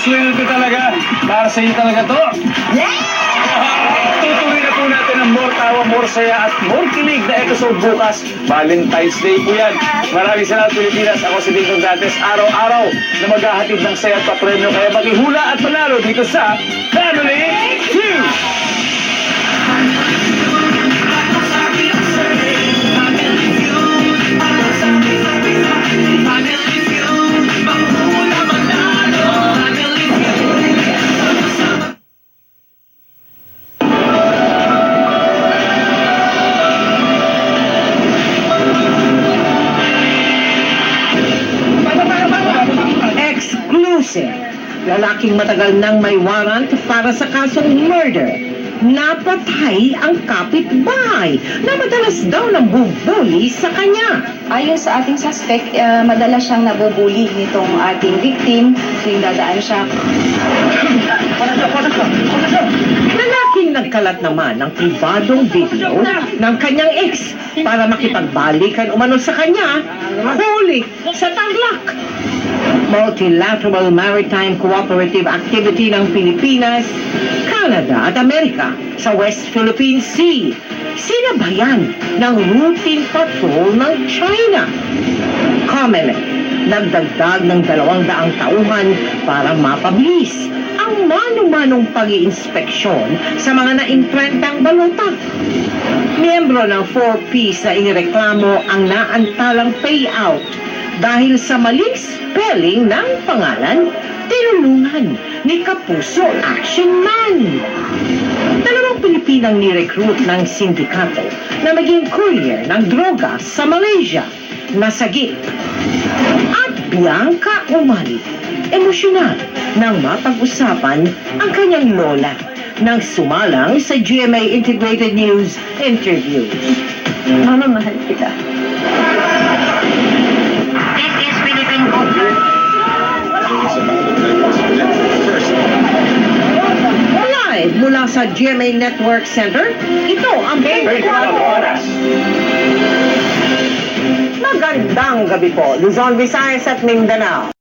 swerte talaga. Para sa iyo talaga to. Tutuloy na po natin ang more tawa, more saya at more kilig na episode bukas. Valentine's Day po yan. Maraming salamat Pilipinas. Ako si Ding Condantes. Araw-araw na maghahatid ng saya at papremyo. Kaya maghihula at panalo dito sa Family Feud! Exclusive. Lalaking matagal nang may warrant para sa kasong murder. Napatay ang kapitbahay na madalas daw nambubuli sa kanya. Ayon sa ating suspect, madalas siyang nabubuli nitong ating victim tuwing dadaan siya. Lalaking nagkalat naman ng pribadong video ng kanyang ex para makipagbalikan umano sa kanya, huli sa Tarlac. Multilateral Maritime Cooperative Activity ng Pilipinas, Canada at Amerika sa West Philippine Sea. Sinabayan ng routine patrol ng China. COMELEC nagdagdag ng 200 tauhan para mapabilis ang mano-manong pag-iinspeksyon sa mga naimprentang balota. Miyembro ng 4Ps na inireklamo ang naantalang payout dahil sa maling spelling ng pangalan, tinulungan ni Kapuso Action Man. Dalawang Pilipinang ni-recruit ng sindikato na maging courier ng droga sa Malaysia, nasagip. At Bianca Umali, emosyonal nang mapag-usapan ang kanyang lola nang sumalang sa GMA Integrated News interview. Mama, mahal kita. Live mula sa GMA Network Center, ito ang 24 Oras. Magandang gabi po, Luzon, Visayas at Mindanao.